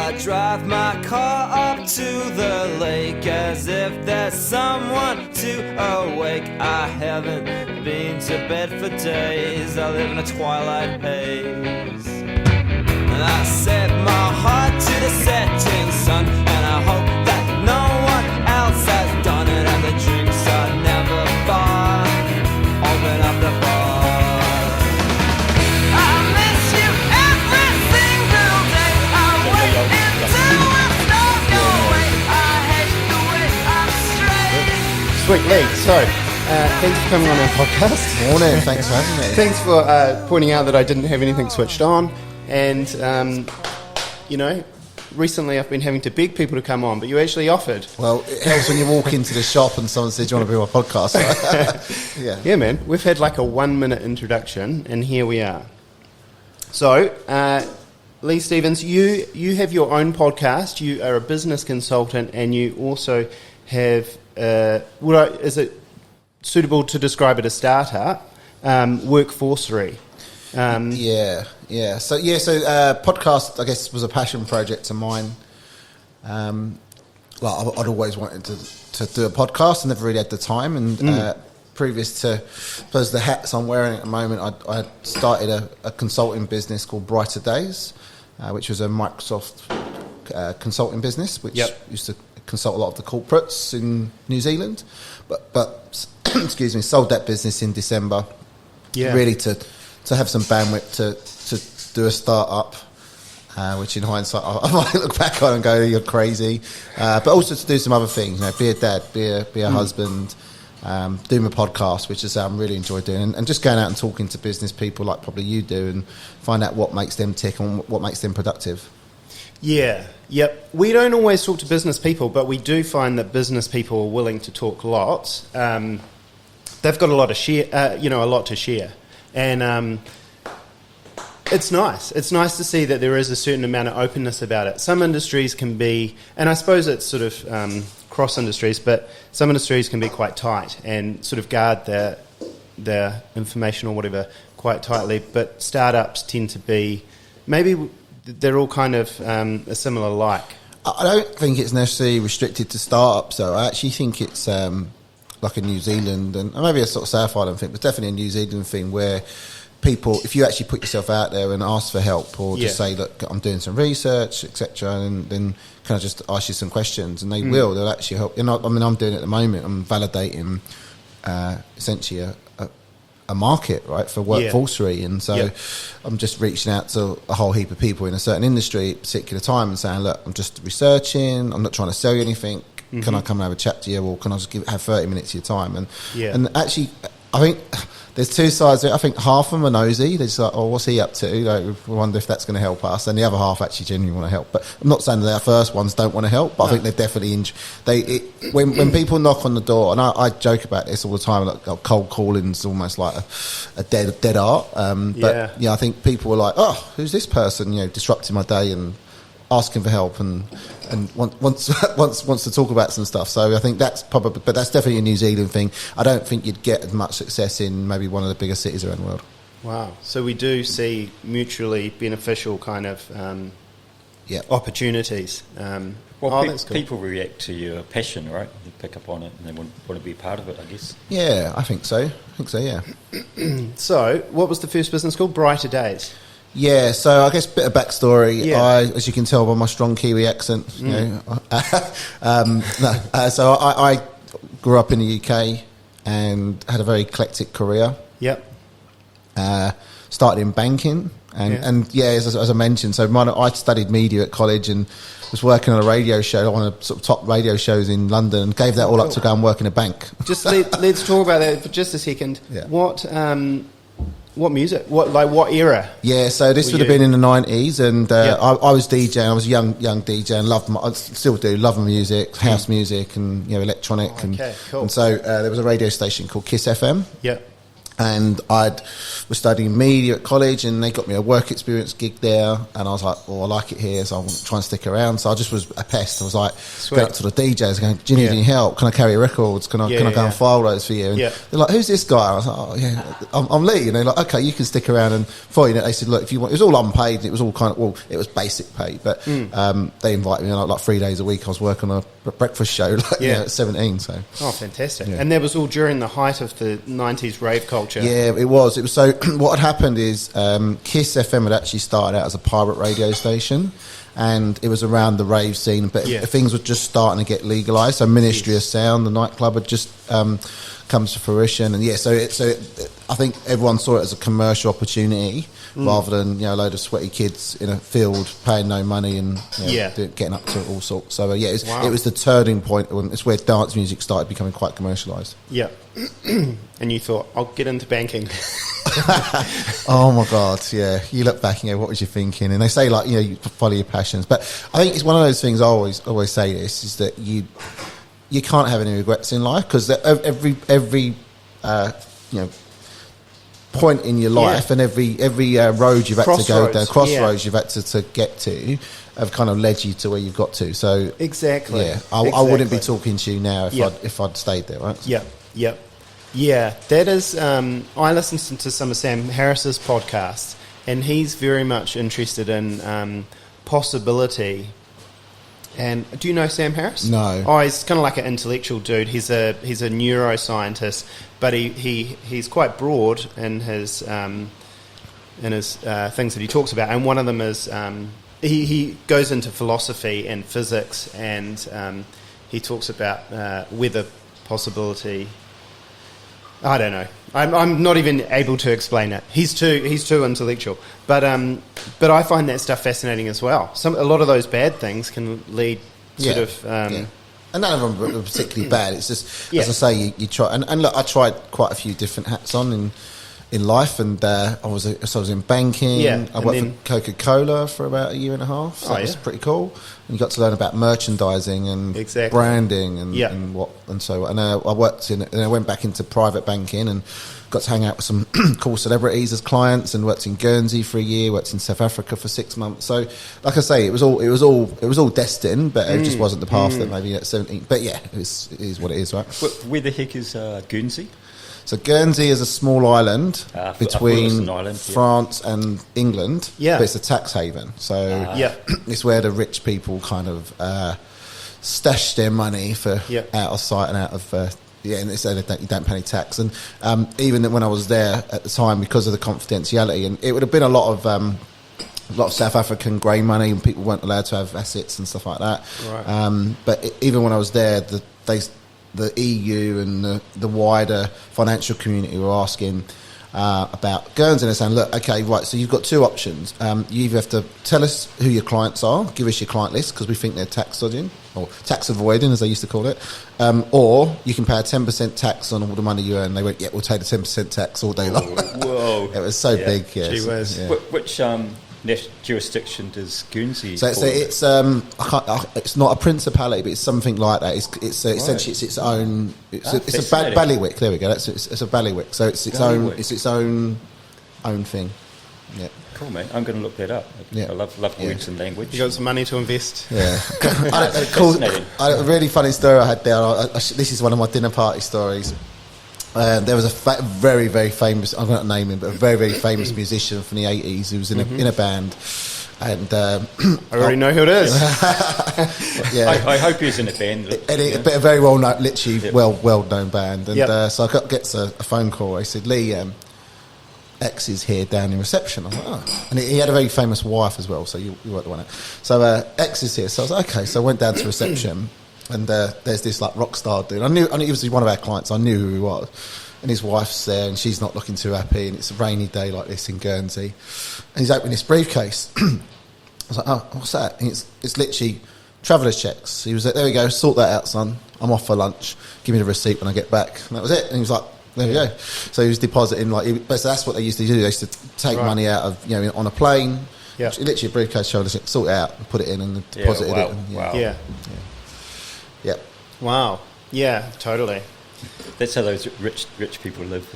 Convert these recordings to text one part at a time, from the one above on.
I drive my car up to the lake as if there's someone to awake. I haven't been to bed for days, I live in a twilight haze. And I set my heart to the setting sun, and I hope that no one else has done it. And the drinks are never far, open up the bar. I miss you every single day. I wait until I stop your way. I hate the way I'm straight. Sweet Lee, so thanks for coming on our podcast. Morning, thanks for having me. Thanks for pointing out that I didn't have anything switched on. And, recently I've been having to beg people to come on, but you actually offered. Well, it helps when you walk into the shop and someone says, do you want to be on my podcast? Yeah, man. We've had like a 1-minute introduction, and here we are. So, Lee Stevens, you have your own podcast. You are a business consultant, and you also have, is it suitable to describe it as startup, Workforcery? So podcast, I guess, was a passion project of mine. I'd always wanted to do a podcast. I never really had the time. And previous to, suppose, the hats I'm wearing at the moment, I started a consulting business called Brighter Days, which was a Microsoft consulting business, which used to consult a lot of the corporates in New Zealand. But excuse me, sold that business in December, really to have some bandwidth to do a start-up, which in hindsight I might look back on and go, you're crazy. But also to do some other things, be a dad, be a husband, do my podcast, which is I'm really enjoy doing, and just going out and talking to business people like probably you do, and find out what makes them tick and what makes them productive. Yeah, yep. We don't always talk to business people, but we do find that business people are willing to talk lots. They've got a lot to share. And it's nice. It's nice to see that there is a certain amount of openness about it. Some industries can be, and I suppose it's sort of cross industries, but some industries can be quite tight and sort of guard their information or whatever quite tightly. But startups tend to be, maybe they're all kind of a similar like. I don't think it's necessarily restricted to startups, though. I actually think it's like a New Zealand, and maybe a sort of South Island thing, but definitely a New Zealand thing where people, if you actually put yourself out there and ask for help, or just say, look, I'm doing some research, etc., and then kind of just ask you some questions, and they'll actually help. I'm doing it at the moment. I'm validating essentially a market, right, for Workforcery, and so I'm just reaching out to a whole heap of people in a certain industry at a particular time and saying, look, I'm just researching, I'm not trying to sell you anything. Can I come and have a chat to you, or can I just have 30 minutes of your time? And actually, I think there's two sides to it. I think half of them are nosy. They're just like, oh, what's he up to? Like, we wonder if that's going to help us. And the other half actually genuinely want to help. But I'm not saying that our first ones don't want to help, but I think they're definitely... when people knock on the door, and I joke about this all the time, like cold calling's almost like a dead art. I think people were like, oh, who's this person, disrupting my day and asking for help and wants to talk about some stuff. So I think that's probably, but that's definitely a New Zealand thing. I don't think you'd get as much success in maybe one of the bigger cities around the world. Wow. So we do see mutually beneficial kind of opportunities. That's cool. People react to your passion, right? They pick up on it and they want to be a part of it, I guess. Yeah, I think so, yeah. So what was the first business called? Brighter Days. Yeah, so I guess a bit of backstory. Yeah. As you can tell by my strong Kiwi accent, so I grew up in the UK and had a very eclectic career. Yep. Started in banking, as I mentioned, so I studied media at college and was working on a radio show, one of the sort of top radio shows in London, and gave that all up to go and work in a bank. Let's talk about that for just a second. Yeah. What music? What era? Yeah, so this would have been in the 90s, and I was DJing. I was a young DJ, and I still do love music, house music, and electronic. Cool. And so there was a radio station called Kiss FM. Yeah. And was studying media at college, and they got me a work experience gig there. And I was like, "Oh, I like it here, so I'm trying to stick around." So I just was a pest. I was like, going up to the DJs, going, "Do you need any help? Can I carry your records? Can I go and file those for you?" And they're like, "Who's this guy?" I was like, "Oh, yeah, I'm Lee." And they're like, "Okay, you can stick around." And before you know, they said, "Look, if you want," it was all unpaid. And it was all it was basic pay, but they invited me on like 3 days a week. I was working on a breakfast show, at 17. So fantastic! And that was all during the height of the '90s rave culture. Yeah, it was. So what had happened is Kiss FM had actually started out as a pirate radio station, and it was around the rave scene, but things were just starting to get legalised. So Ministry of Sound, the nightclub, had just come to fruition, and I think everyone saw it as a commercial opportunity rather than a load of sweaty kids in a field paying no money and getting up to all sorts. So it was the turning point. It's where dance music started becoming quite commercialised. Yeah. And you thought, I'll get into banking. Oh my God, yeah. You look back and go, what was you thinking? And they say, like, you follow your passions. But I think it's one of those things, I always say this, is that you can't have any regrets in life, because every point in your life and every road you've had to go down, crossroads you've had to get to, have kind of led you to where you've got to. So exactly. Yeah, I wouldn't be talking to you now if I'd stayed there, right? Yeah, that is. I listened to some of Sam Harris's podcasts, and he's very much interested in possibility. And do you know Sam Harris? No. Oh, he's kind of like an intellectual dude. He's a neuroscientist, but he's quite broad in his things that he talks about. And one of them is he goes into philosophy and physics, and he talks about weather possibility. I don't know. I'm not even able to explain it. He's too intellectual. But I find that stuff fascinating as well. A lot of those bad things can lead and none of them are particularly bad. It's just, as I say, you try. And look, I tried quite a few different hats on in life, and I was in banking. Yeah, I worked for Coca-Cola for about a year and a half. So that was pretty cool. And you got to learn about merchandising and branding and so. And I worked and I went back into private banking and got to hang out with some cool celebrities as clients, and worked in Guernsey for a year, worked in South Africa for 6 months. So, like I say, it was all destined, but it just wasn't the path that maybe at 17. But yeah, it is what it is, right? Where the heck is Guernsey? So Guernsey is a small island between France and England, but it's a tax haven. So it's where the rich people kind of stash their money for out of sight and out of... and they say that you don't pay any tax. And even when I was there at the time, because of the confidentiality, and it would have been a lot of South African grey money, and people weren't allowed to have assets and stuff like that. Right. But even when I was there, the EU and the wider financial community were asking about Guernsey, and they're saying, look, okay, right, so you've got two options. You either have to tell us who your clients are, give us your client list, because we think they're tax dodging, or tax avoiding, as they used to call it, or you can pay a 10% tax on all the money you earn. They went, we'll take the 10% tax all day long. Whoa. It was so big, Gee whiz. Yeah. Which jurisdiction does Guernsey so it's it's not a principality, but it's something like that. Essentially it's its own. It's a bailiwick. There we go. It's a bailiwick. So it's its own. It's its own thing. Yeah. Cool, mate. I'm going to look that up. Yeah. I love words and language. You got some money to invest. Yeah. A really funny story I had there. This is one of my dinner party stories. There was a very, very famous, I'm not naming him, but a very, very famous musician from the 80s who was in a band. And I already know who it is. I hope he's in a band. But a very well-known, literally well-known band. And so I gets a phone call. He said, Lee, X is here down in reception. I was like, oh. And he had a very famous wife as well, so you weren't the one. So X is here. So I was like, okay. So I went down to reception. And there's this like rock star dude. I knew he was one of our clients. I knew who he was. And his wife's there, and she's not looking too happy. And it's a rainy day like this in Guernsey. And he's opening this briefcase. I was like, oh, what's that? And it's literally traveller's checks. He was like, there we go, sort that out, son. I'm off for lunch. Give me the receipt when I get back. And that was it. And he was like, there we go. So he was depositing but so that's what they used to do. They used to take money out of on a plane. Yeah. Literally a briefcase, traveller's check, sort it out, and put it in, and deposit it. Wow. Yeah. Yeah. Wow. Yeah, totally. That's how those rich people live.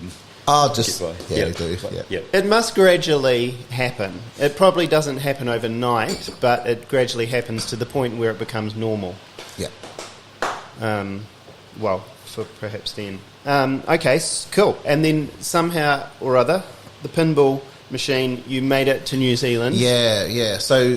just Get by. they do. Yeah. Yeah. It must gradually happen. It probably doesn't happen overnight, but it gradually happens to the point where it becomes normal. Yeah. Well, for perhaps then. Okay, cool. And then somehow or other, the pinball machine, you made it to New Zealand. Yeah. So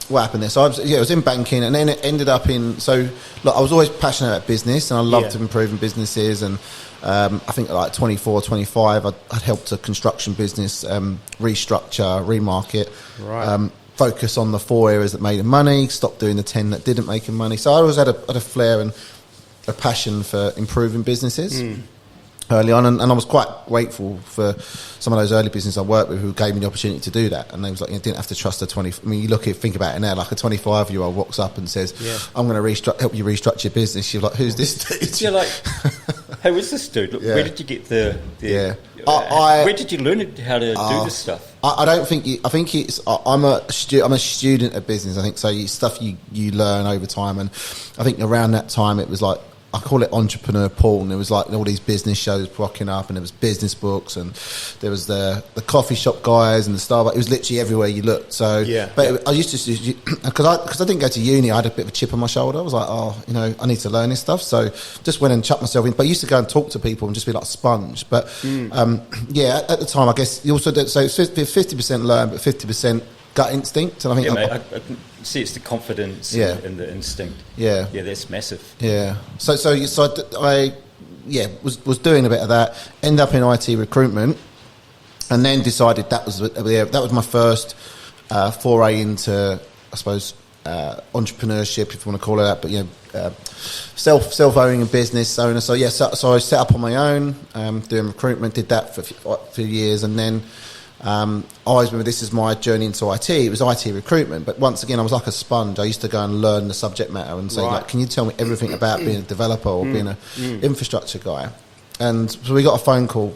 what happened there? So I was in banking, and then it ended up in. So look, I was always passionate about business, and I loved improving businesses. And I think at like 24, 25, I'd helped a construction business restructure, remarket. Right. Focus on the 4 areas that made money, stop doing the 10 that didn't make money. So I always had a flair and a passion for improving businesses early on, and I was quite grateful for some of those early businesses I worked with who gave me the opportunity to do that. And they was like, you didn't have to trust a 20. I mean, think about it now, like a 25-year-old walks up and says, "I'm going to help you restructure your business." You're like, "Who's this dude?" You're like, "Hey, what's this dude? Look, where did you get the where did you learn how to do this stuff?" I don't think. I think it's. I'm a student of business. I think so. Stuff you learn over time, and I think around that time it was like, I call it entrepreneur porn. There was like all these business shows rocking up, and there was business books, and there was the coffee shop guys and the Starbucks. It was literally everywhere you looked. So, I used to, because I didn't go to uni, I had a bit of a chip on my shoulder. I was like, I need to learn this stuff. So, just went and chucked myself in. But I used to go and talk to people and just be like a sponge. But at the time, I guess you also so 50% learn, but 50% gut instinct. And I think I can see it's the confidence and the instinct. Yeah, that's massive. Yeah. So I was doing a bit of that. Ended up in IT recruitment, and then decided that was my first foray into, I suppose, entrepreneurship, if you want to call it that. But self-owning a business owner. So I set up on my own, doing recruitment. Did that for a few years, and then. I always remember this is my journey into IT. It was IT recruitment, but once again, I was like a sponge. I used to go and learn the subject matter and say, like, can you tell me everything about being a developer or being an infrastructure guy? And so I got a phone call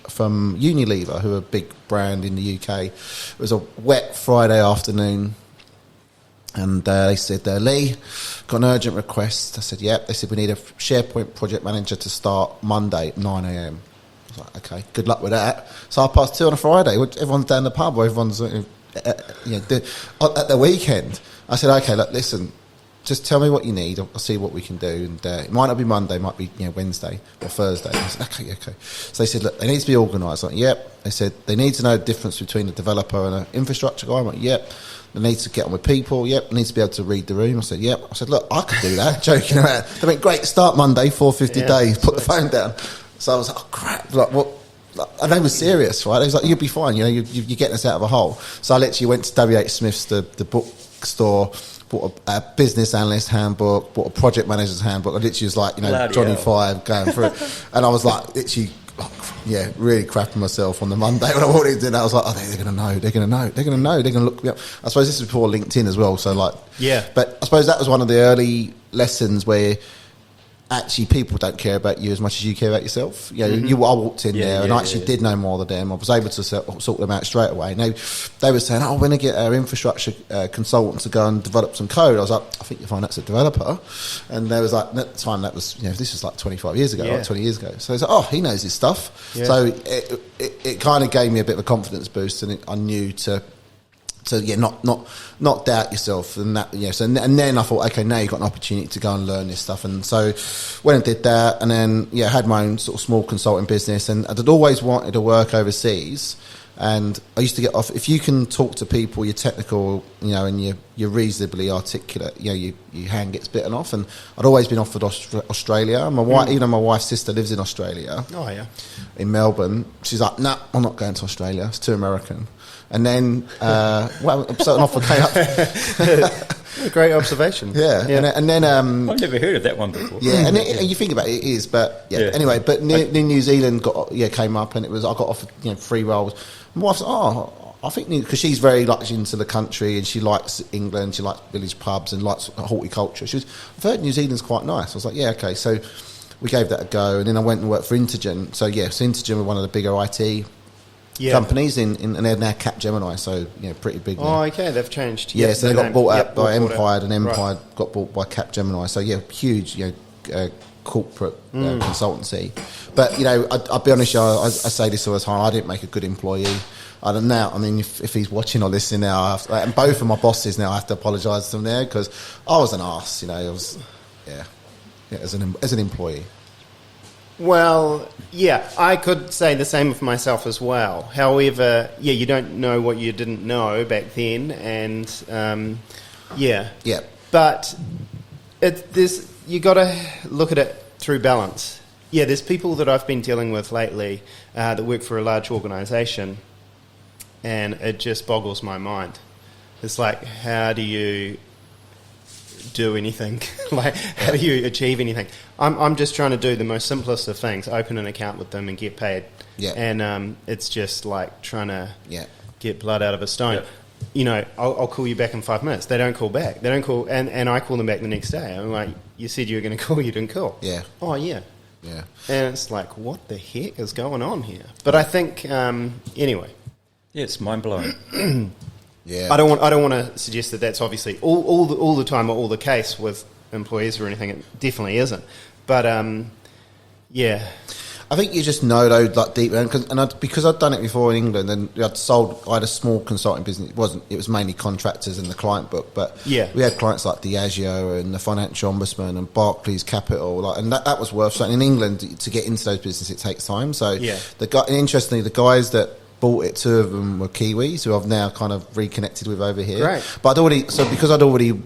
from Unilever, who are a big brand in the UK. It was a wet Friday afternoon, and they said, "Lee, got an urgent request." I said, "Yep." They said, "We need a SharePoint project manager to start Monday at 9 a.m. I was like, "Okay, good luck with that." So 2:30 on a Friday, everyone's down the pub, or everyone's at the weekend. I said, "Okay, look, listen, just tell me what you need. I'll see what we can do." And it might not be Monday, it might be Wednesday or Thursday. I said, okay. So they said, "Look, they need to be organised." I'm like, "Yep." They said they need to know the difference between a developer and an infrastructure guy. I'm like, "Yep." They need to get on with people. Yep. They need to be able to read the room. I said, "Yep." I said, "Look, I could do that." Joking around. They went, "Great, start Monday, 4:50 days. Put the phone down." So I was like, "Oh crap!" Like what? And they were serious, right? They was like, "You'll be fine. You're getting us out of a hole." So I literally went to W.H. Smith's, the bookstore, bought a business analyst handbook, bought a project manager's handbook. I literally was like, Johnny Five going through it, and I was like, literally. Really crapping myself on the Monday when I walked in. I was like, they're going to know. They're going to look me up. I suppose this is before LinkedIn as well. So but I suppose that was one of the early lessons where actually people don't care about you as much as you care about yourself. I walked in there and I actually did know more than them. I was able to sort them out straight away. And they were saying, "Oh, we're going to get our infrastructure consultant to go and develop some code." I was like, "I think you'll find that's a developer." And they was like, at the time that was, this was like 25 years ago, like 20 years ago. So I was like, "Oh, he knows his stuff." Yeah. So it kind of gave me a bit of a confidence boost, and I knew to not doubt yourself, and that So and then I thought, okay, now you've got an opportunity to go and learn this stuff, and so went and did that, and then had my own sort of small consulting business, and I'd always wanted to work overseas, and I used to get off if you can talk to people, you're technical, and you're reasonably articulate, your hand gets bitten off, and I'd always been offered Australia. My wife, even my wife's sister lives in Australia. Oh yeah, in Melbourne. She's like, "Nah, I'm not going to Australia. It's too American." And then, certain offer came up. Great observation. Yeah. And then I've never heard of that one before. Yeah, and you think about it, it is, but anyway. But New Zealand came up, and I got offered 3 roles. My wife's like, I think because she's very into the country, and she likes England, she likes village pubs, and likes horticulture. I've heard New Zealand's quite nice. I was like, yeah, okay. So we gave that a go, and then I went and worked for Intergen. So Intergen were one of the bigger IT. Companies and they're now Capgemini, so pretty big. Oh, okay, they've changed. Yeah, so they got bought out by Empire, and Empire got bought by Capgemini. So huge, corporate consultancy. But, you know, I'll be honest, I say this all the time, I didn't make a good employee. I don't know. I mean, if he's watching or listening now, and both of my bosses now, I have to apologise to them there because I was an arse, you know. I was, as an employee. Well, yeah, I could say the same of myself as well. However, you don't know what you didn't know back then, and but you got to look at it through balance. Yeah, there's people that I've been dealing with lately that work for a large organisation. And it just boggles my mind. It's like, how do you do anything? Like, how do you achieve anything? I'm just trying to do the most simplest of things, open an account with them and get paid. Yeah. And it's just like trying to get blood out of a stone. Yeah. You know, I'll call you back in 5 minutes. They don't call back. They don't call, and I call them back the next day. I'm like, you said you were going to call, you didn't call. Yeah. Oh, yeah. Yeah. And it's like, what the heck is going on here? But I think, anyway. Yeah, it's mind blowing. I don't want to suggest that that's obviously all the time or all the case with employees or anything. It definitely isn't. But I think you just know though, like deep down, because I'd done it before in England, and I had a small consulting business. It was mainly contractors in the client book, but we had clients like Diageo and the Financial Ombudsman and Barclays Capital, and that was worth something. In England, to get into those businesses, it takes time. So interestingly, the guys that bought it, 2 of them were Kiwis who I've now kind of reconnected with over here. Great. But because I'd already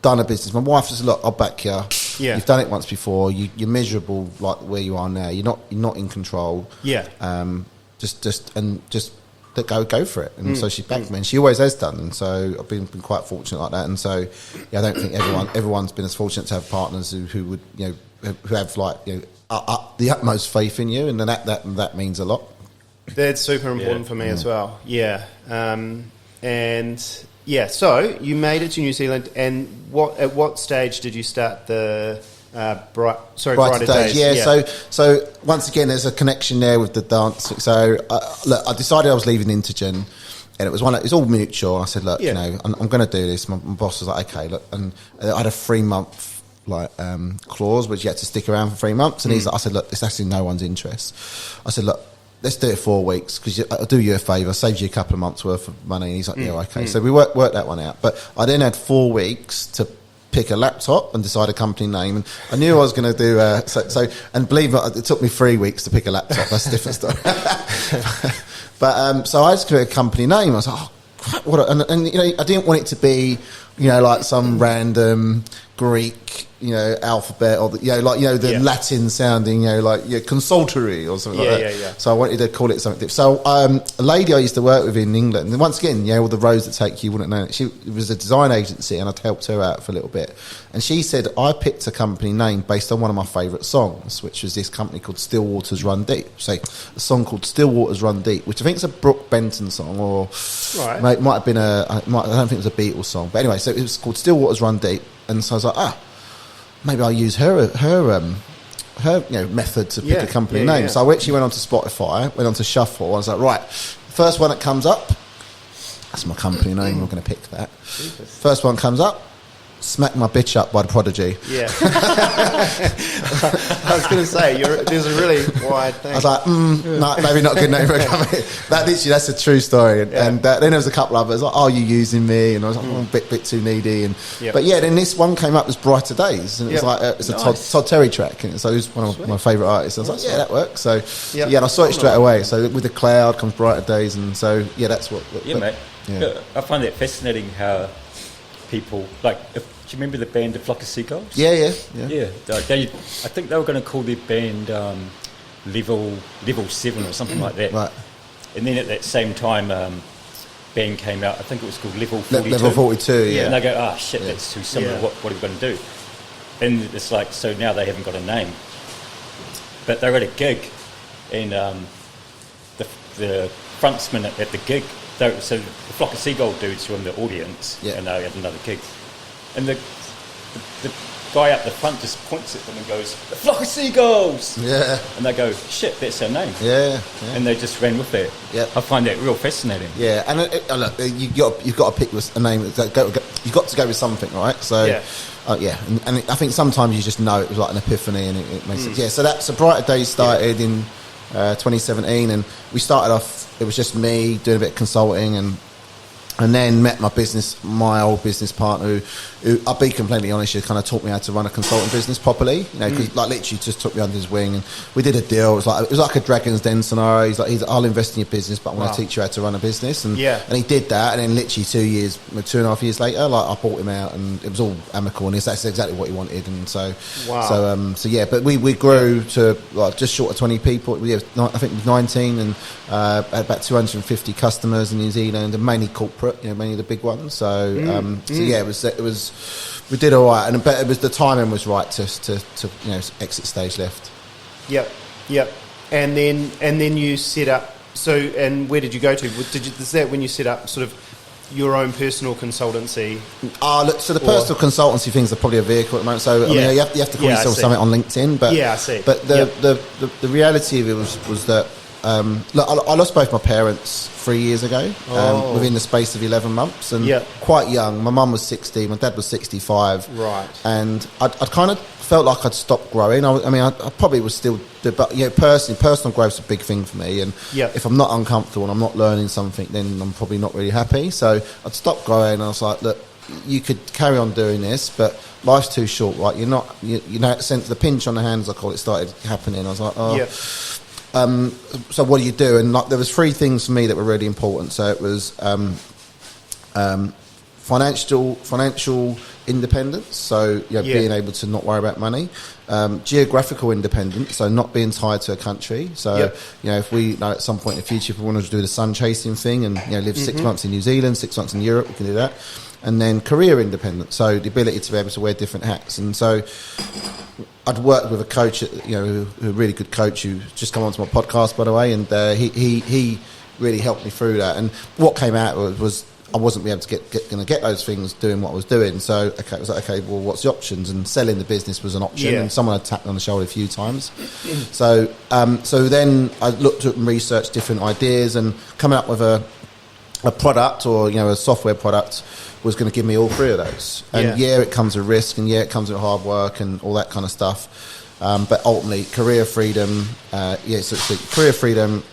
done a business, my wife says, look, I'll back you. Yeah. You've done it once before. You're miserable like where you are now. You're not in control. Yeah. Just go for it. And so she backed me, and she always has done. And so I've been quite fortunate like that. And so I don't think everyone's been as fortunate to have partners who would, you know, who have like, you know, the utmost faith in you, and then that means a lot. That's super important for me as well. Yeah. So you made it to New Zealand, and at what stage did you start the Brighter Days? Yeah. So once again, there's a connection there with the dance. So look, I decided I was leaving Intergen, and it was it's all mutual. I said, look, you know, I'm going to do this. My boss was like, okay, look, and I had a 3-month clause, which you had to stick around for 3 months, and I said, look, it's actually no one's interest. I said, look, let's do it 4 weeks, because I'll do you a favour, saves you a couple of months worth of money. And he's like, yeah, okay. So we worked that one out. But I then had 4 weeks to pick a laptop and decide a company name. And I knew I was going to do, and believe it took me 3 weeks to pick a laptop. That's a different story. But so I just created a company name. I was like, oh, crap, and you know, I didn't want it to be, you know, like some random Greek, you know, alphabet, or the Latin sounding, you know, like consultory or something like that. Yeah. So I wanted to call it something different. So a lady I used to work with in England, and once again, you know, all the roads that take you wouldn't know it. It was a design agency, and I'd helped her out for a little bit. And she said, I picked a company name based on one of my favourite songs, which was this company called Still Waters Run Deep. So a song called Still Waters Run Deep, which I think is a Brooke Benton song, or might have been I don't think it was a Beatles song. But anyway, so it was called Still Waters Run Deep. And so I was like, maybe I'll use her method to pick a company name. So I actually went onto Spotify, went onto Shuffle. I was like, right, first one that comes up, that's my company name. I'm going to pick that. First one comes up, Smack My Bitch Up by The Prodigy. Yeah. I was going to say, there's a really wide thing. I was like, no, maybe not a good name for a company. That's a true story. And then there was a couple others, like, you using me? And I was like, a bit too needy. But then this one came up as Brighter Days. And it was like, it's a Todd Terry track. And so he was one of my favourite artists. I was like, that works. So, and I saw it straight away. So with the cloud comes Brighter Days. And so, that's what... mate. Yeah. I find it fascinating how people, like, do you remember the band The Flock of Seagulls? Yeah. I think they were going to call their band Level 7 or something like that. Right. And then at that same time, band came out. I think it was called Level 42. Level 42. Yeah. And they go, that's too similar. Yeah. What are we going to do? And it's like, so now they haven't got a name. But they were at a gig, and the frontsman at the gig. So the Flock of Seagull dudes were in the audience, and they had another gig. And the guy up the front just points at them and goes, "The Flock of Seagulls!" Yeah. And they go, "Shit, that's our name." Yeah. And they just ran with it. Yeah. I find that real fascinating. Yeah, and look, you've got to pick a name. You've got to go with something, right? So, and I think sometimes you just know it was like an epiphany, and it makes sense. Yeah, so that's a Brighter Days started in 2017, and we started off. It was just me doing a bit of consulting, and then met my old business partner, who I'll be completely honest, she kind of taught me how to run a consulting business properly. You know, because like literally just took me under his wing, and we did a deal. It was like a Dragon's Den scenario. He's like, I'll invest in your business, but I want to teach you how to run a business. And he did that, and then literally 2.5 years later, like I bought him out, and it was all amicable, and that's exactly what he wanted. And so, but we grew to like just short of 20 people. I think it was 19, and had about 250 customers in New Zealand, and mainly corporate. Many of the big ones. So, it was. We did all right, but it was the timing was right to exit stage left. Yep. And then you set up. So, and where did you go to? Is that when you set up sort of your own personal consultancy? Look, so the personal consultancy things are probably a vehicle at the moment. So you have to call yourself something on LinkedIn. But I see. But the reality of it was that. I lost both my parents 3 years ago, within the space of 11 months, and quite young. My mum was 60, my dad was 65, right? And I'd kind of felt like I'd stopped growing. I probably was still, but personal growth's a big thing for me. And if I'm not uncomfortable and I'm not learning something, then I'm probably not really happy. So I'd stopped growing, and I was like, look, you could carry on doing this, but life's too short, right? You're not, sense the pinch on the hands, I call it, started happening. I was like, so what do you do? And there was 3 things for me that were really important. So it was financial independence, so being able to not worry about money. Geographical independence, so not being tied to a country. So if we at some point in the future, if we want to do the sun chasing thing and live 6 months in New Zealand, 6 months in Europe, we can do that. And then career independence, so the ability to be able to wear different hats. And so I'd worked with a coach, a really good coach who's just come onto my podcast, by the way, and he really helped me through that. And what came out was I wasn't able to get those things doing what I was doing. So it was like, okay, well, what's the options? And selling the business was an option, and someone had tapped me on the shoulder a few times. So then I looked at and researched different ideas, and coming up with a product or a software product was going to give me all 3 of those. And it comes with risk, and it comes with hard work and all that kind of stuff. But ultimately, career freedom, career freedom,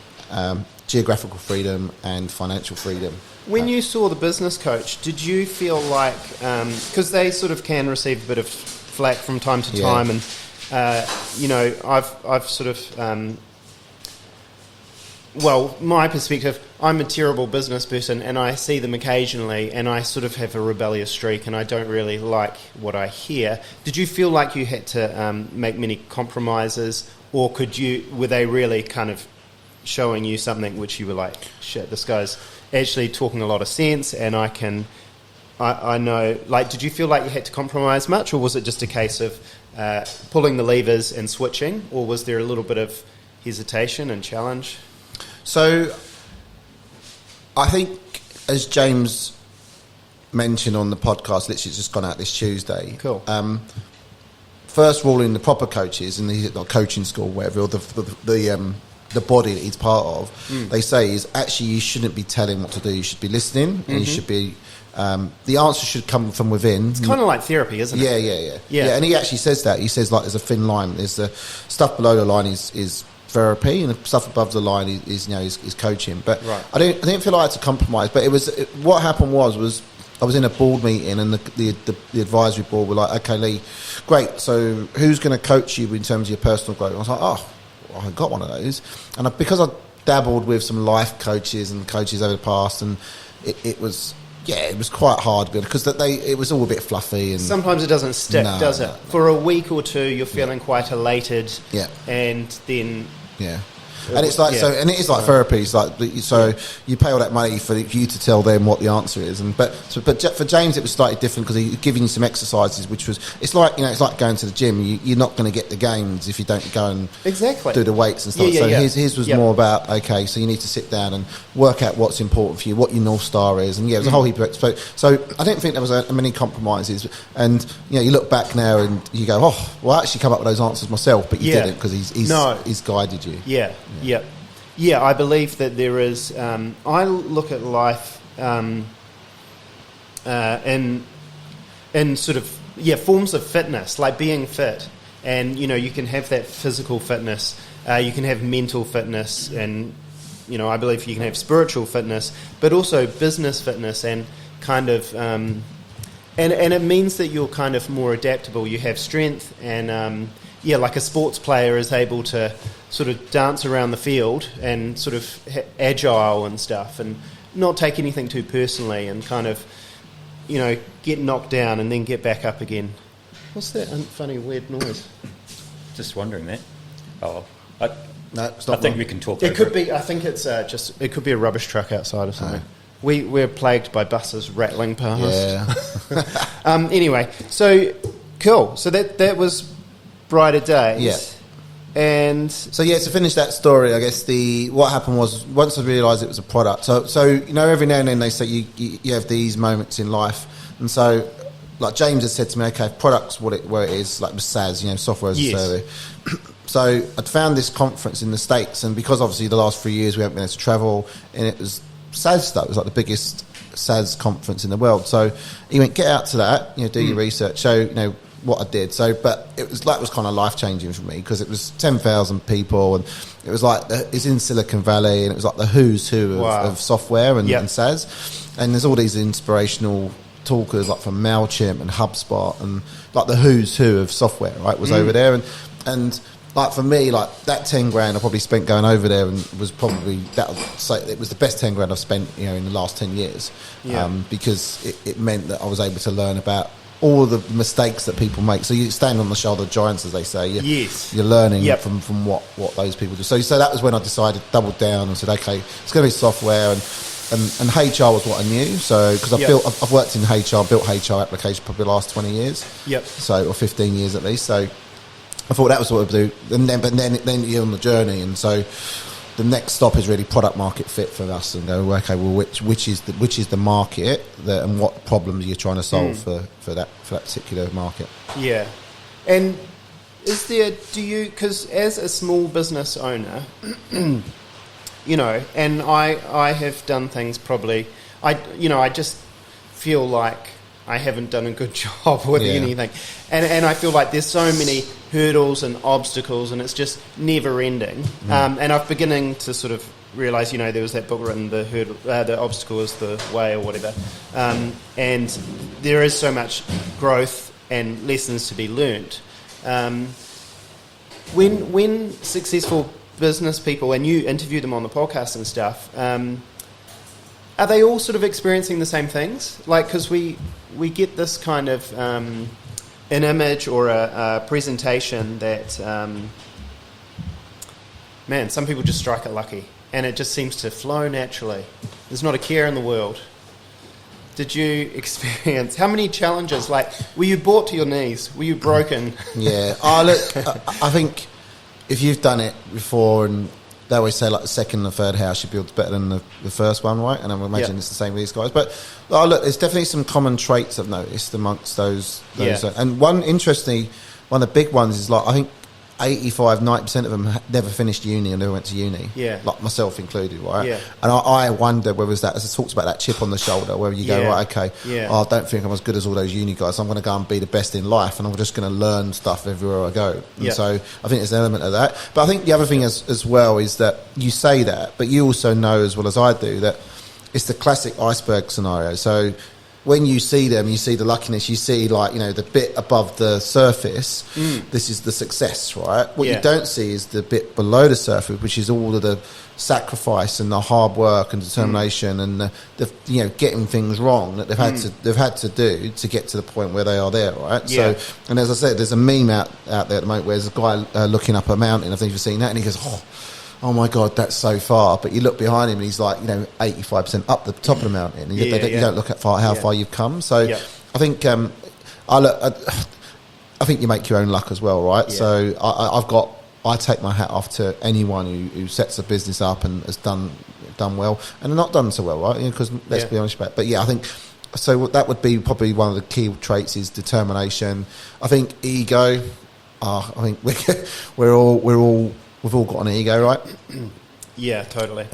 geographical freedom, and financial freedom. When you saw the business coach, did you feel like, because they sort of can receive a bit of flack from time to time, and I've sort of. Well, my perspective, I'm a terrible business person, and I see them occasionally, and I sort of have a rebellious streak, and I don't really like what I hear. Did you feel like you had to make many compromises, or were they really kind of showing you something which you were like, shit, this guy's actually talking a lot of sense, and I know, like, did you feel like you had to compromise much, or was it just a case of pulling the levers and switching, or was there a little bit of hesitation and challenge? So, I think, as James mentioned on the podcast, literally it's just gone out this Tuesday. Cool. First rule in the proper coaches, in the coaching school, whatever, or the body that he's part of, they say is actually you shouldn't be telling what to do. You should be listening, and you should be. The answer should come from within. It's kind of like therapy, isn't it? Yeah. And he actually says that. He says, like, there's a thin line. There's the stuff below the line is therapy, and the stuff above the line is coaching. But I didn't feel like I had to compromise. But what happened was I was in a board meeting, and the advisory board were like, okay, Lee, great. So who's going to coach you in terms of your personal growth? I was like, I got one of those. And because I dabbled with some life coaches and coaches over the past, and it was quite hard because it was all a bit fluffy. And sometimes it doesn't stick, does it? For a week or two, you're feeling quite elated, and then And it's like so, and it is like therapy. It's like so you pay all that money for you to tell them what the answer is. But for James, it was slightly different because he's giving you some exercises, which was it's like going to the gym. You're not going to get the gains if you don't go and do the weights and stuff. His was more about okay, so you need to sit down and work out what's important for you, what your North Star is, and it was a whole heap of so I don't think there was many compromises. And you look back now and you go, oh, well, I actually come up with those answers myself, but you didn't because he's guided you. Yeah, I believe that there is. I look at life in sort of forms of fitness, like being fit. And, you know, you can have that physical fitness, you can have mental fitness, and, you know, I believe you can have spiritual fitness, but also business fitness, and kind of, and it means that you're kind of more adaptable. You have strength, and, like a sports player is able to sort of dance around the field and sort of agile and stuff, and not take anything too personally, and kind of, you know, get knocked down and then get back up again. What's that funny, weird noise? Just wondering that. Oh, No, I think we can talk. It could be. I think it's it could be a rubbish truck outside or something. We're plagued by buses rattling past. Yeah. Anyway, so cool. So that was Brighter Days. Yeah. And So to finish that story, I guess what happened was, once I realised it was a product. So you know, every now and then they say you have these moments in life, and so like James has said to me, okay, product's where it is, like with SaaS, you know, software as a service. So I'd found this conference in the States, and because obviously the last 3 years we haven't been able to travel, and it was SaaS stuff. It was like the biggest SaaS conference in the world. So he went, get out to that, you know, do your research, show, you know, what I did. So, but it was kind of life changing for me, because it was 10,000 people, and it was like it's in Silicon Valley, and it was like the who's who of software and SaaS, and there's all these inspirational talkers like from MailChimp and HubSpot, and like the who's who of software, right, was over there, and like for me, like that 10 grand I probably spent going over there, and was probably it was the best 10 grand I've spent, you know, in the last 10 years, because it meant that I was able to learn about all the mistakes that people make. So you stand on the shoulder of giants, as they say. You're learning from what those people do. So that was when I decided, doubled down, and said, okay, it's going to be software, and HR was what I knew. So because I've worked in HR, built HR applications probably the last 20 years. So, or 15 years at least. So I thought that was what I would do. And then you're on the journey, and so the next stop is really product market fit for us, and go, okay, well, which is the market and what problems you're trying to solve for that particular market. Yeah. And because as a small business owner, you know, and I have done things probably, I just feel like I haven't done a good job with anything. And I feel like there's so many hurdles and obstacles, and it's just never ending. And I'm beginning to sort of realise, you know, there was that book written, The Obstacle is the Way, or whatever. And there is so much growth and lessons to be learnt. When successful business people, and you interview them on the podcast and stuff, are they all sort of experiencing the same things? Like, because we get this kind of an image or a presentation that, some people just strike it lucky, and it just seems to flow naturally. There's not a care in the world. Did you experience, how many challenges, like, were you brought to your knees? Were you broken? Yeah. Look, I think if you've done it before, and they always say like the second and the third house you build better than the first one, right? And I imagine it's the same with these guys. But look, there's definitely some common traits I've noticed amongst those. And one of the big ones is, like, I think 85-90% of them never finished uni and never went to uni. Yeah. Like myself included, right? Yeah. And I wonder whether it's that, as I talked about that chip on the shoulder, where you go, right, okay, I don't think I'm as good as all those uni guys, so I'm going to go and be the best in life, and I'm just going to learn stuff everywhere I go. And so I think there's an element of that. But I think the other thing as well is that you say that, but you also know as well as I do that it's the classic iceberg scenario. So when you see them, you see the luckiness, you see, like, you know, the bit above the surface, this is the success, right? What you don't see is the bit below the surface, which is all of the sacrifice and the hard work and determination and the you know, getting things wrong that they've had to do to get to the point where they are there, right? So, and as I said, there's a meme out there at the moment where there's a guy looking up a mountain. I think you've seen that, and he goes, oh my God, that's so far. But you look behind him and he's like, you know, 85% up the top of the mountain. And you don't look at how far you've come. So I think I think you make your own luck as well, right? Yeah. So I take my hat off to anyone who sets a business up and has done well, and not done so well, right? Because let's be honest about it. But I think so. That would be probably one of the key traits is determination. I think ego. I think we've all got an ego, right? Yeah, totally.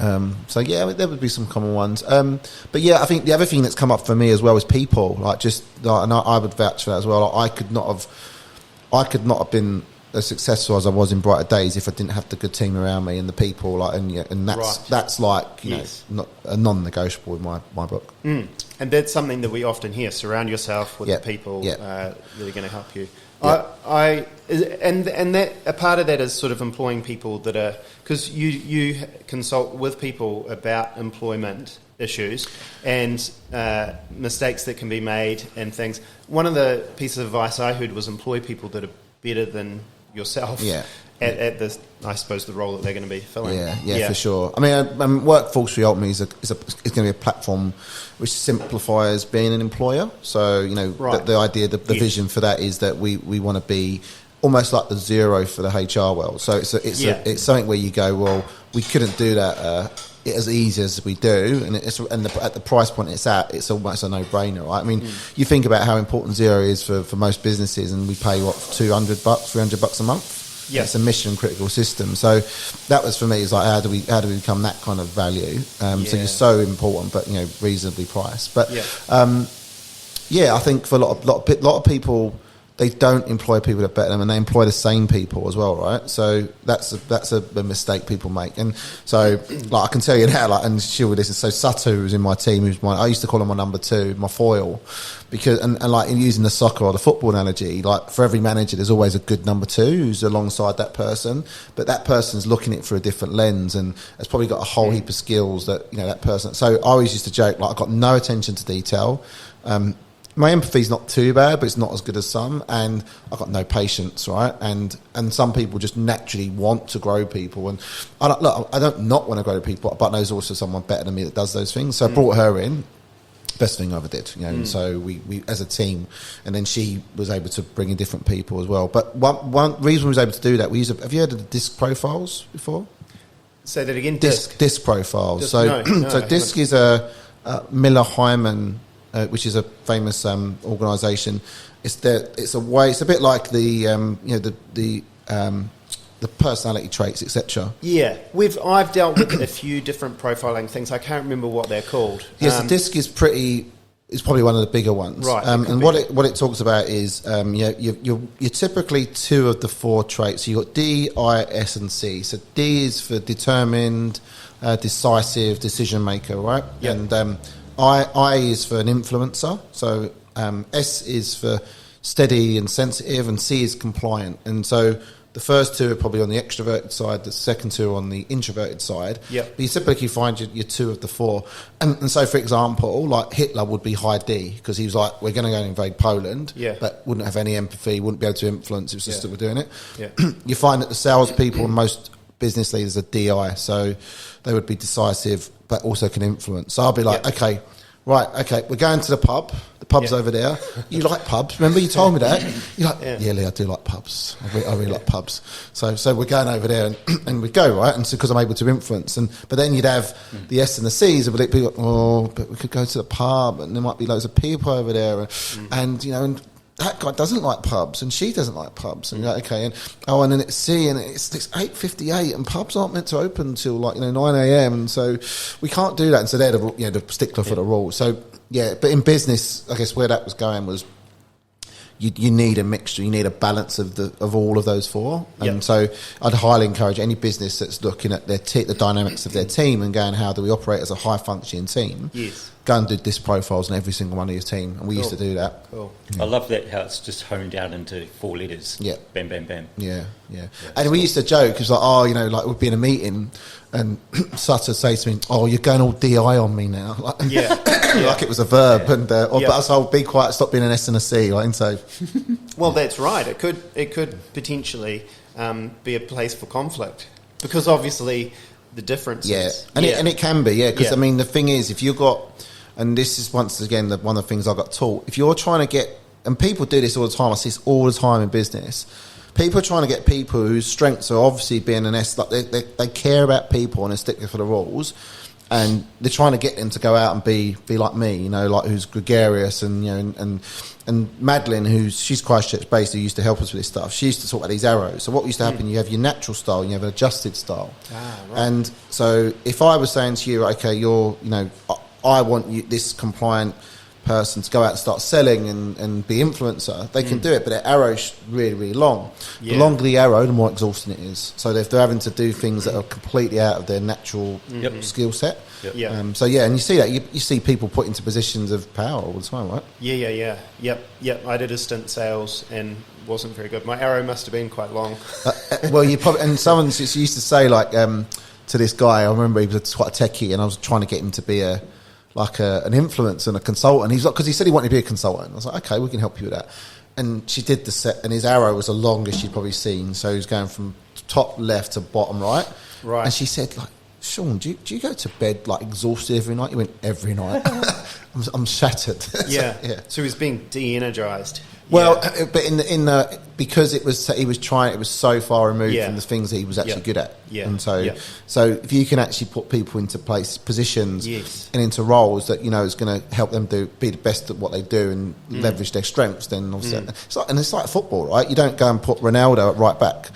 So yeah, there would be some common ones. But yeah, I think the other thing that's come up for me as well is people. And I would vouch for that as well. Like, I could not have been as successful as I was in Brighter Days if I didn't have the good team around me and the people. Like, and that's like Yes. not a non-negotiable in my book. And that's something that we often hear. Surround yourself with the people really going to help you. And that a part of that is sort of employing people that are, because you consult with people about employment issues and mistakes that can be made and things. One of the pieces of advice I heard was employ people that are better than yourself. Yeah. At this, I suppose, the role that they're going to be filling. Yeah, for sure. I mean, Workforcery ultimately is going to be a platform which simplifies being an employer. So, the idea, the vision for that is that we want to be almost like the zero for the HR world. So it's something where you go, well, we couldn't do that as easy as we do, and at the price point it's almost a no-brainer, right? I mean, you think about how important zero is for most businesses, and we pay $200, $300 a month. Yeah, it's a mission critical system. So that was for me. Is like how do we become that kind of value? So you're so important, but reasonably priced. But I think for a lot of people, they don't employ people that better them, and they employ the same people as well, right? So that's a mistake people make. And so, like, I can tell you now, and she'll listen. So Satu, who's in my team, I used to call him my number two, my foil, because and like in using the soccer or the football analogy, like for every manager, there's always a good number two who's alongside that person, but that person's looking at it through a different lens and has probably got a whole heap of skills that that person. So I always used to joke, like, I've got no attention to detail. My empathy's not too bad, but it's not as good as some, and I've got no patience, right? And some people just naturally want to grow people, and I don't not want to grow people, but there's also someone better than me that does those things. So I brought her in, best thing I ever did, and so we as a team, and then she was able to bring in different people as well. But one reason we was able to do that, have you heard of the DISC profiles before? Say that again. DISC profiles. So DISC is a Miller Hyman. Which is a famous organisation. It's a bit like the personality traits, etc. Yeah, I've dealt with a few different profiling things. I can't remember what they're called. Yes, the DISC is probably one of the bigger ones. Right. And what it talks about is you're typically two of the four traits. So you've got D, I, S, and C. So D is for determined, decisive, decision maker, right? Yep. And I is for an influencer, so S is for steady and sensitive, and C is compliant. And so the first two are probably on the extroverted side, the second two are on the introverted side. Yep. But you typically find you're two of the four. And so, for example, like Hitler would be high D, because he was like, we're going to go and invade Poland, but wouldn't have any empathy, wouldn't be able to influence, it was just that we're doing it. Yeah. You find that the salespeople and most business leaders are DI, so they would be decisive, but also can influence. So I'll be like, okay, we're going to the pub. The pub's over there. You like pubs? Remember you told me that? You're like, yeah, Lee, I do like pubs. I really like pubs. So we're going over there and we go, right? And so because I'm able to influence. But then you'd have the S and the C's, and be like, oh, but we could go to the pub and there might be loads of people over there. And and that guy doesn't like pubs and she doesn't like pubs, and you're like, okay, and then it's C, and it's 8:58 and pubs aren't meant to open until 9 a.m, and so we can't do that. And so they're the stickler for the rule. So but in business, I guess where that was going was you need a mixture, you need a balance of all of those four. And so I'd highly encourage any business that's looking at the dynamics of their team and going, how do we operate as a high functioning team? Yes. Go and do DISC profiles on every single one of your team, and we used to do that. Cool. I love that, how it's just honed down into 4 letters. Yeah. Bam, bam, bam. Yeah. And we used to joke, because we'd be in a meeting and Sutter would say to me, "Oh, you're going all DI on me now." Like it was a verb, but I'll be quiet, stop being an S and a C. And so, well, that's right. It could potentially be a place for conflict, because obviously the differences. And it can be, because I mean, the thing is, if you've got, and this is once again one of the things I got taught, if you're trying to get, and people do this all the time, I see this all the time in business, People are trying to get people whose strengths are obviously being an S. Like they care about people and they stick for the rules, and they're trying to get them to go out and be like me, you know, like who's gregarious and you know and Madeline, she's Christchurch based, who used to help us with this stuff. She used to talk about these arrows. So what used to happen? You have your natural style and you have an adjusted style. Right. And so if I was saying to you, okay, I want you, this compliant person, to go out and start selling and be influencer, they can do it, but their arrow's really, really long. The longer the arrow, the more exhausting it is. So if they're having to do things that are completely out of their natural skill set. And you see that. You see people put into positions of power all the time, right? Yep. I did a stint sales and wasn't very good. My arrow must have been quite long. Well, you probably, and someone used to say, like, to this guy, I remember he was quite a techie, and I was trying to get him to be an influencer and a consultant. He's like, because he said he wanted to be a consultant. I was like, okay, we can help you with that. And she did the set, and his arrow was the longest you'd probably seen. So he was going from top left to bottom right. Right. And she said, like, Sean, do you go to bed like exhausted every night? He went, every night. I'm shattered. So he was being de-energized. Well, but because he was trying, it was so far removed from the things that he was actually good at. And so if you can actually put people into positions and into roles that, you know, is going to help them be the best at what they do and leverage their strengths, then obviously it's like football, right? You don't go and put Ronaldo at right back.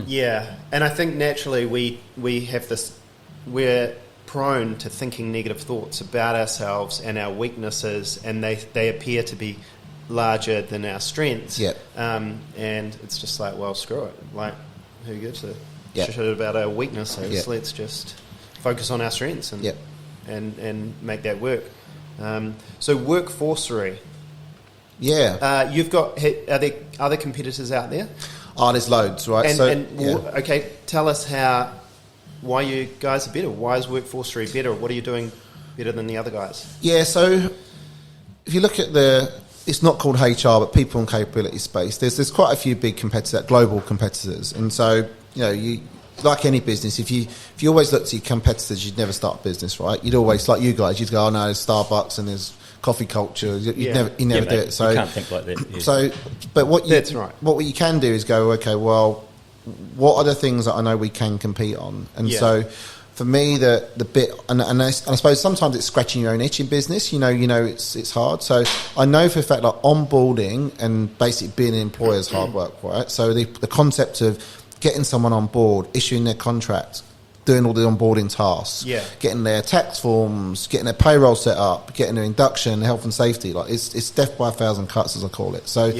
Yeah, and I think naturally we have this, we're prone to thinking negative thoughts about ourselves and our weaknesses, and they appear to be larger than our strengths. And it's just like, well, screw it. Like, who gives a shit about our weaknesses? Let's just focus on our strengths and make that work. So Workforcery. You've got, are there other competitors out there? Oh, there's loads, right? Okay, tell us why you guys are better. Why is Workforcery better? What are you doing better than the other guys? Yeah, so if you look at it's not called HR, but people and capability space. There's quite a few big competitors, global competitors, and so you like any business. If you always look to your competitors, you'd never start a business, right? You'd always, like you guys, you'd go, oh no, there's Starbucks and there's coffee culture. You never do it. So you can't think like that. Yeah. So, but what you can do is go, okay, well, what are the things that I know we can compete on? And so, for me, the bit, and I suppose sometimes it's scratching your own itch in business. You know, it's hard. So I know for a fact, like onboarding and basically being an employer is hard work, right? So the concept of getting someone on board, issuing their contract, doing all the onboarding tasks, getting their tax forms, getting their payroll set up, getting their induction, health and safety, like it's death by a thousand cuts, as I call it. So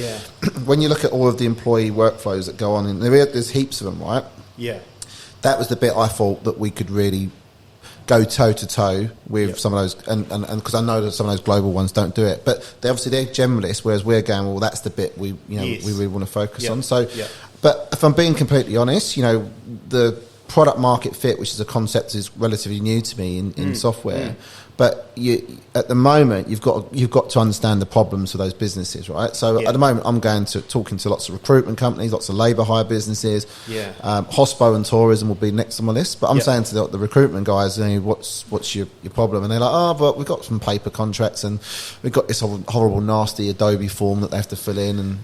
when you look at all of the employee workflows that go on, and there's heaps of them, right? That was the bit I thought that we could really go toe to toe with some of those, and because I know that some of those global ones don't do it, but they're generalists, whereas we're going, well, that's the bit we really want to focus on. So, but if I'm being completely honest, the product market fit, which is a concept, is relatively new to me in software. But at the moment, you've got to understand the problems for those businesses, right? So at the moment, I'm talking to lots of recruitment companies, lots of labour hire businesses. Hospo and tourism will be next on my list. But I'm saying to the recruitment guys, what's your problem? And they're like, oh, but we've got some paper contracts and we've got this horrible, nasty Adobe form that they have to fill in.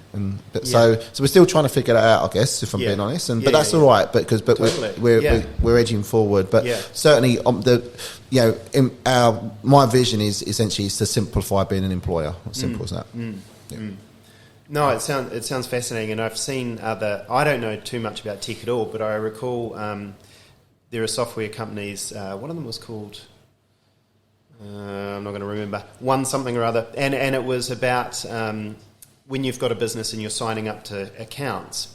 So we're still trying to figure that out, I guess, if I'm being honest. But that's all right, because we're edging forward. But certainly my vision is essentially to simplify being an employer. As simple as that. No, it sounds fascinating, and I've seen other. I don't know too much about tech at all, but I recall there are software companies. One of them was called. I'm not going to remember. One something or other, and it was about when you've got a business and you're signing up to accounts.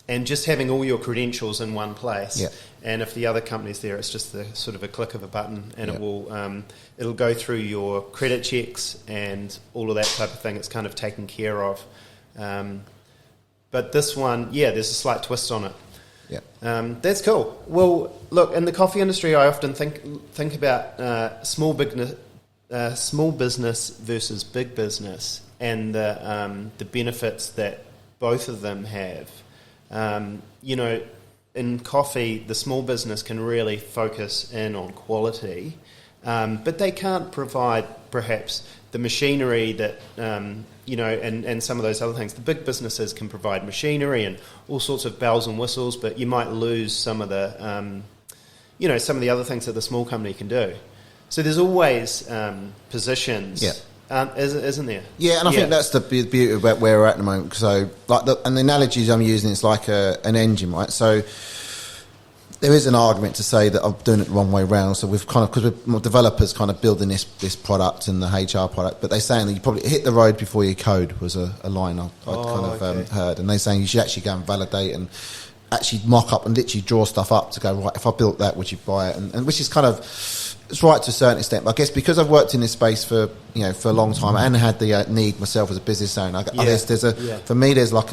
And just having all your credentials in one place, and if the other company's there, it's just the sort of a click of a button, and it will it'll go through your credit checks and all of that type of thing. It's kind of taken care of. But this one, there's a slight twist on it. That's cool. Well, look, in the coffee industry, I often think about small business versus big business, and the benefits that both of them have. In coffee, the small business can really focus in on quality, but they can't provide perhaps the machinery that, and some of those other things. The big businesses can provide machinery and all sorts of bells and whistles, but you might lose some of the, some of the other things that the small company can do. So there's always positions, isn't there? Yeah, and I think that's the beauty of where we're at the moment. So, and the analogies I'm using, it's like an engine, right? So there is an argument to say that I'm doing it the wrong way round. So we've because we're developers kind of building this product and the HR product, but they're saying that you probably hit the road before you code was a line I'd heard, and they're saying you should actually go and validate and actually mock up and literally draw stuff up to go, right, if I built that, would you buy it? And which is kind of, it's right to a certain extent, but I guess because I've worked in this space for a long time and had the need myself as a business owner, for me there's like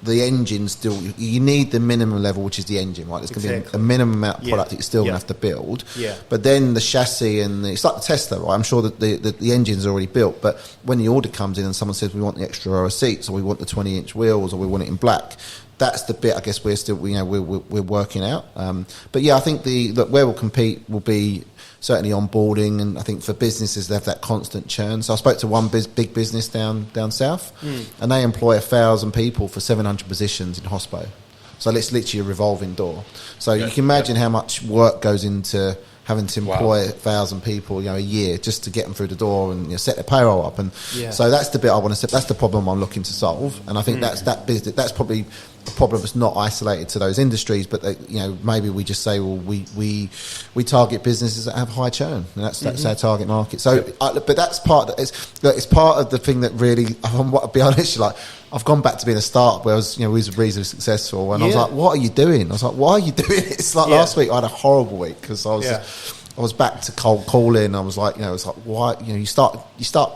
the engine still, you need the minimum level, which is the engine, right? There's going to be a minimum amount of product that you're still going to have to build. Yeah. But then the chassis and it's like the Tesla, right? I'm sure that the engine's already built, but when the order comes in and someone says we want the extra row of seats, or we want the 20-inch wheels, or we want it in black, that's the bit I guess we're still we're working out. But yeah, I think where we'll compete will be certainly onboarding, and I think for businesses they have that constant churn. So I spoke to one big business down south, and they employ 1,000 people for 700 positions in hospo. So it's literally a revolving door. So you can imagine how much work goes into having to employ 1,000 people, a year just to get them through the door and set their payroll up. And so that's the bit I want to say. That's the problem I'm looking to solve. And I think that's that business. That's probably a problem that's not isolated to those industries, but maybe we just say, well, we target businesses that have high churn, and that's our target market. So, but that's part. It's part of the thing that really. I'll be honest, I've gone back to being a startup where we was reasonably successful, and I was like, what are you doing? I was like, why are you doing it? It's like last week I had a horrible week because I was back to cold calling. I was like, it's like, why? You start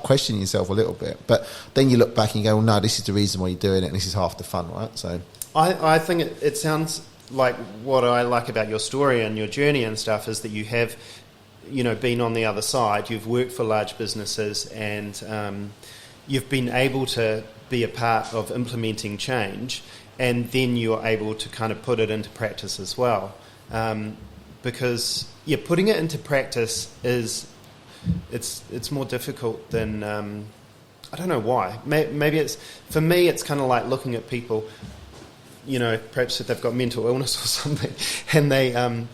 questioning yourself a little bit, but then you look back and you go, well, no, this is the reason why you're doing it, and this is half the fun, right? So I think it sounds like what I like about your story and your journey and stuff is that you have, been on the other side. You've worked for large businesses, and you've been able to be a part of implementing change, and then you're able to kind of put it into practice as well. Because putting it into practice it's more difficult than I don't know why. Maybe it's, for me, it's kind of like looking at people, perhaps if they've got mental illness or something, and they,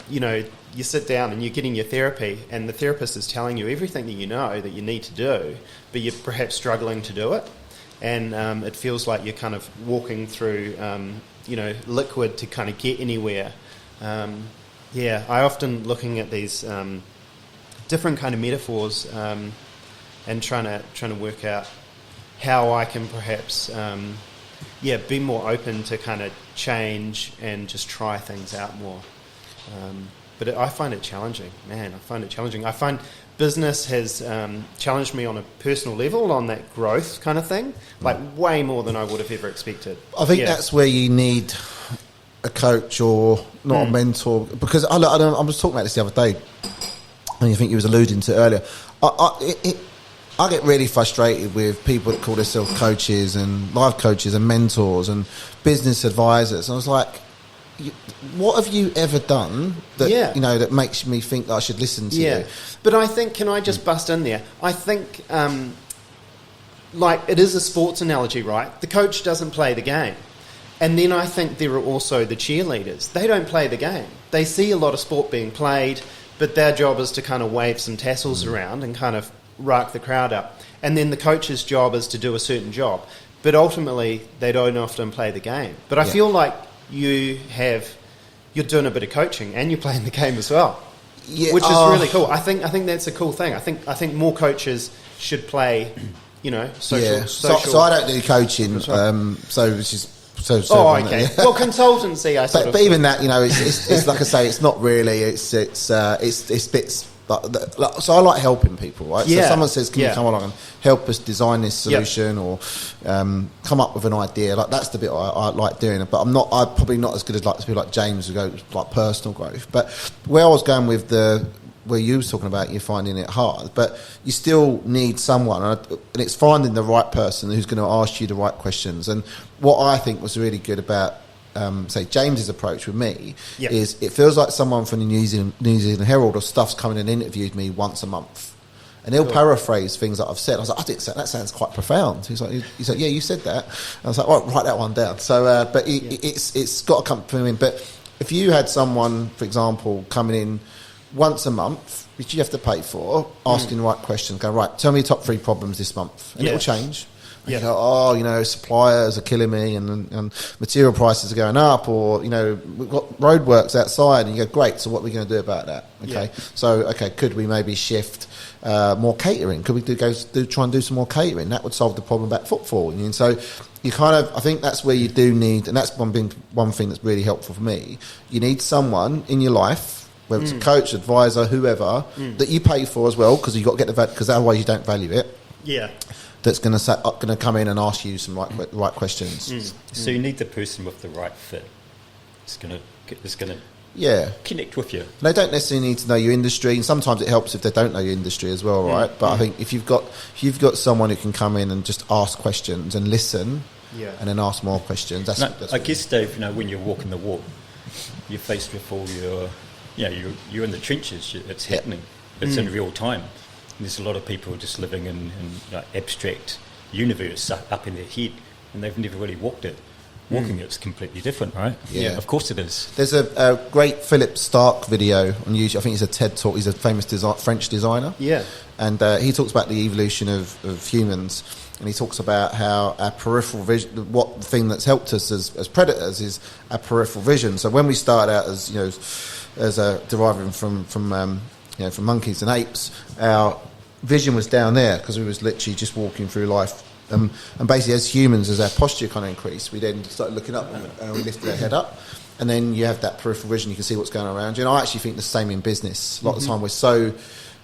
you sit down and you're getting your therapy, and the therapist is telling you everything that you know that you need to do, but you're perhaps struggling to do it, and it feels like you're kind of walking through, liquid to kind of get anywhere. I often looking at these different kind of metaphors and trying to work out how I can perhaps be more open to kind of change and just try things out more. But I find it challenging, man. I find business has challenged me on a personal level on that growth kind of thing, like way more than I would have ever expected. I think that's where you need a coach or not a mentor, because I was talking about this the other day, and I think you was alluding to earlier. I get really frustrated with people that call themselves coaches and life coaches and mentors and business advisors. And I was like, what have you ever done that that makes me think that I should listen to you? But I think, can I just bust in there? I think it is a sports analogy, right? The coach doesn't play the game. And then I think there are also the cheerleaders. They don't play the game. They see a lot of sport being played, but their job is to kind of wave some tassels around and kind of rack the crowd up. And then the coach's job is to do a certain job. But ultimately, they don't often play the game. But I feel like you're doing a bit of coaching and you're playing the game as well, which is really cool. I think that's a cool thing. I think more coaches should play, social. So I don't do coaching, which is. Okay. Well, consultancy, but even that, it's like I say, it's not really. It's bits. So I like helping people, right? So someone says, "Can you come along and help us design this solution or come up with an idea?" Like that's the bit I like doing. But I'm probably not as good as people like James who go like personal growth. But where I was going with where you was talking about you're finding it hard, but you still need someone, and it's finding the right person who's going to ask you the right questions. And what I think was really good about, say, James's approach with me is it feels like someone from the New Zealand Herald or Stuff's coming and interviewed me once a month. And he'll paraphrase things that I've said. I was like, I didn't say that. Sounds quite profound. He's like, yeah, you said that. And I was like, well, write that one down. So, but it's got to come from him. But if you had someone, for example, coming in once a month, which you have to pay for, asking the right questions, go, right, tell me your top 3 problems this month. And it'll change. And you go, suppliers are killing me and material prices are going up, or, we've got roadworks outside. And you go, great, so what are we going to do about that? Okay, so, could we maybe shift more catering? Could we try and do some more catering? That would solve the problem about footfall. And so you I think that's where you do need, and that's one thing that's really helpful for me. You need someone in your life, whether it's a coach, advisor, whoever, that you pay for as well, because you've got to get the value, because otherwise you don't value it. Yeah. That's going to come in and ask you some right questions. So you need the person with the right fit. It's going to connect with you. They don't necessarily need to know your industry, and sometimes it helps if they don't know your industry as well, right? But I think if you've got someone who can come in and just ask questions and listen, and then ask more questions. I guess, Dave, when you're walking the walk, you're faced with all your, you're in the trenches. It's happening. It's in real time. There's a lot of people just living in abstract universe up in their head, and they've never really walked it. Walking it's completely different, right? Yeah, of course it is. There's a great Philip Stark video on YouTube. I think it's a TED talk. He's a famous French designer. Yeah, and he talks about the evolution of humans, and he talks about how our peripheral vision, the thing that's helped us as predators is our peripheral vision. So when we started out as deriving from monkeys and apes, our vision was down there because we was literally just walking through life. And basically, as humans, as our posture kind of increased, we then started looking up and we lifted our head up. And then you have that peripheral vision, you can see what's going on around you. And I actually think the same in business. A lot of the time we're so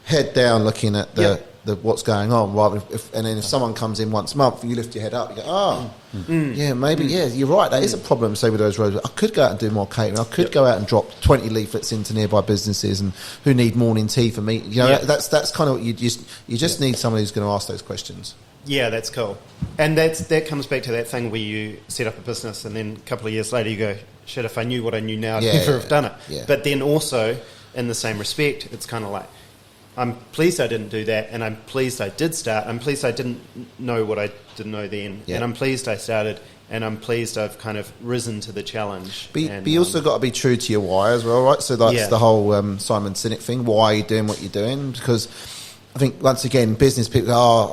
head down looking at the what's going on. Rather, and then if someone comes in once a month, you lift your head up, you go, you're right, that is a problem, say, with those roads. I could go out and do more catering. I could go out and drop 20 leaflets into nearby businesses and who need morning tea for me. That's kind of what you just need someone who's going to ask those questions. Yeah, that's cool. And that comes back to that thing where you set up a business and then a couple of years later you go, shit, if I knew what I knew now, I'd never have done it. Yeah. But then also, in the same respect, it's kind of like, I'm pleased I didn't do that, and I'm pleased I did start. I'm pleased I didn't know what I didn't know then, and I'm pleased I started, and I'm pleased I've kind of risen to the challenge. But you also got to be true to your why as well, right? So that's the whole Simon Sinek thing. Why are you doing what you're doing? Because I think, once again, business people a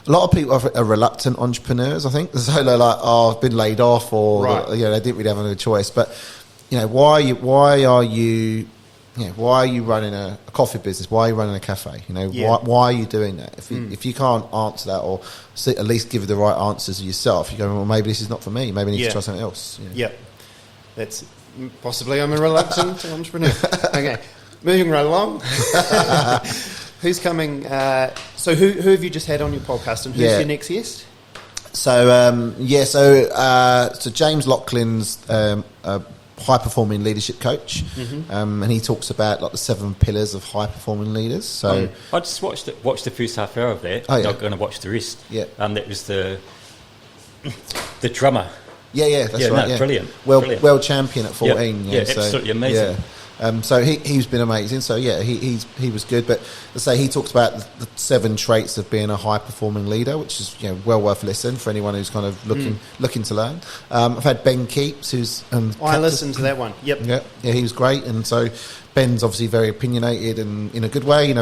lot of people are reluctant entrepreneurs, I think. So they're like, I've been laid off, or they didn't really have a choice. But why are you running a coffee business? Why are you running a cafe? Why are you doing that? If you can't answer that, or at least give the right answers to yourself, you go, well, maybe this is not for me. Maybe I need to try something else. That's possibly I'm a reluctant entrepreneur. Okay, moving right along. Who's coming? So who have you just had on your podcast, and who's your next guest? So so James Laughlin's high performing leadership coach, and he talks about the 7 pillars of high performing leaders. So I just watched the first half hour of that. I'm not going to watch the rest. That was the drummer. That's right. No, brilliant. World champion at 14. Absolutely amazing. So he's been amazing. So he was good. But let's say he talks about the 7 traits of being a high performing leader, which is well worth listening for anyone who's kind of looking to learn. I've had Ben Keeps, who's I listened to that one. Yep. Yeah, he was great. And so Ben's obviously very opinionated and in a good way, and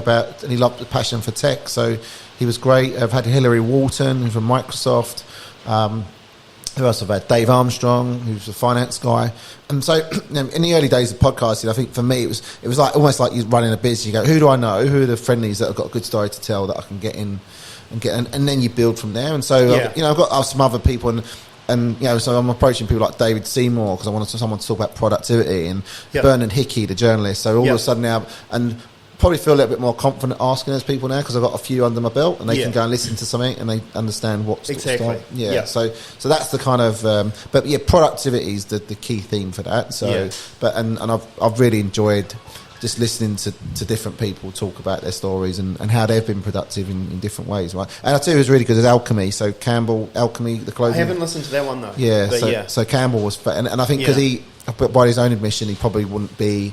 he loved the passion for tech. So he was great. I've had Hilary Walton from Microsoft. Who else have I had? Dave Armstrong, who's a finance guy. And so in the early days of podcasting, I think for me it was like almost like you're running a business. You go, who do I know? Who are the friendlies that have got a good story to tell that I can get in and then you build from there. And so I've got some other people and so I'm approaching people like David Seymour because I wanted someone to talk about productivity, and Bernard Hickey, the journalist. So all of a sudden now, and probably feel a little bit more confident asking those people now because I've got a few under my belt and they can go and listen to something and they understand what's exactly. So that's the kind of productivity is the key theme for that. So and I've really enjoyed just listening to different people talk about their stories and how they've been productive in different ways, right? And I tell you, it was really good at Alchemy. So Campbell, Alchemy, the clothing. I haven't listened to that one though. So Campbell was, and I think because he, by his own admission, he probably wouldn't be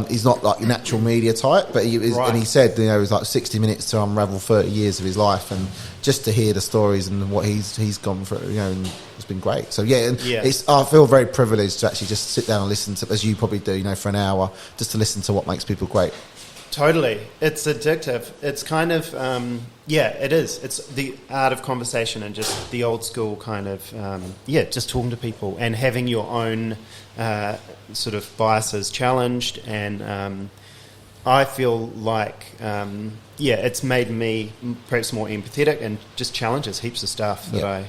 he's not like your natural media type, but he is, Right. and he said, it was like 60 minutes to unravel 30 years of his life, and just to hear the stories and what he's gone through, and it's been great. So I feel very privileged to actually just sit down and listen to, as you probably do, for an hour, just to listen to what makes people great. Totally. It's addictive. It's kind of, it is. It's the art of conversation and just the old school kind of, just talking to people and having your own sort of biases challenged. And I feel like, it's made me perhaps more empathetic and just challenges heaps of stuff that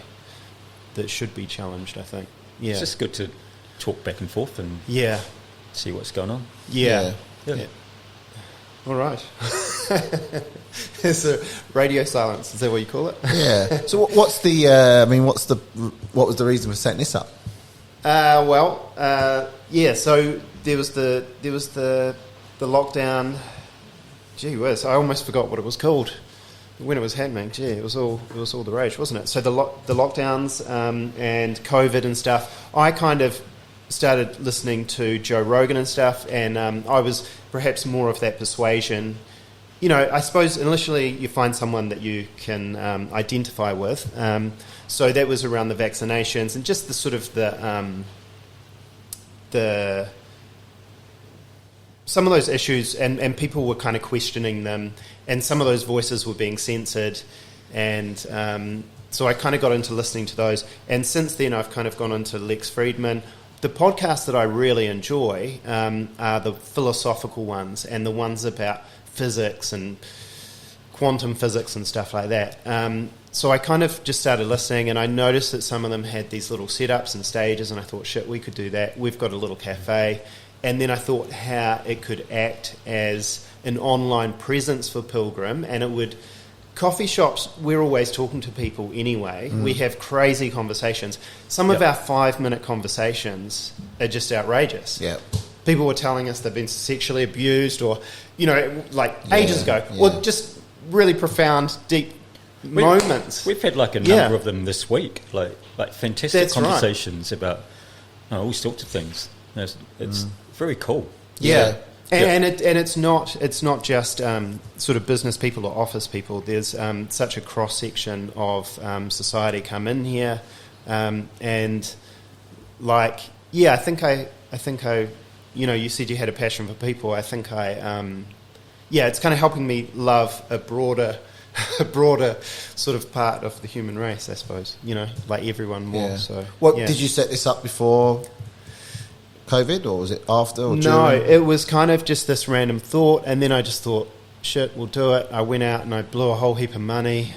should be challenged, I think. Yeah. It's just good to talk back and forth and see what's going on. Yeah. All right. It's a radio silence. Is that what you call it? Yeah. So what was the reason for setting this up? So there was the lockdown. Gee whiz, I almost forgot what it was called when it was happening. Gee, it was all the rage, wasn't it? So the lockdowns and COVID and stuff. I kind of started listening to Joe Rogan and stuff, and I was perhaps more of that persuasion. I suppose initially you find someone that you can identify with. So that was around the vaccinations and just the sort of the some of those issues, and people were kind of questioning them, and some of those voices were being censored, and so I kind of got into listening to those. And since then I've kind of gone into Lex Friedman. The podcasts that I really enjoy are the philosophical ones and the ones about physics and quantum physics and stuff like that. So I kind of just started listening, and I noticed that some of them had these little setups and stages, and I thought, shit, we could do that. We've got a little cafe. And then I thought how it could act as an online presence for Pilgrim, and it would... Coffee shops, we're always talking to people anyway. We have crazy conversations. Some of our 5-minute conversations are just outrageous. Yeah. People were telling us they've been sexually abused or, ages ago. Yeah. Or just really profound, deep moments. We've had a number of them this week, like fantastic That's conversations about all sorts of things. It's very cool. Yeah. And it's not just sort of business people or office people. There's such a cross section of society come in here, I think I you said you had a passion for people. I think it's kind of helping me love a broader sort of part of the human race, I suppose. Like everyone more. So did you set this up before COVID, or was it after or during? No, it was kind of just this random thought, and then I just thought, shit, we'll do it. I went out and I blew a whole heap of money.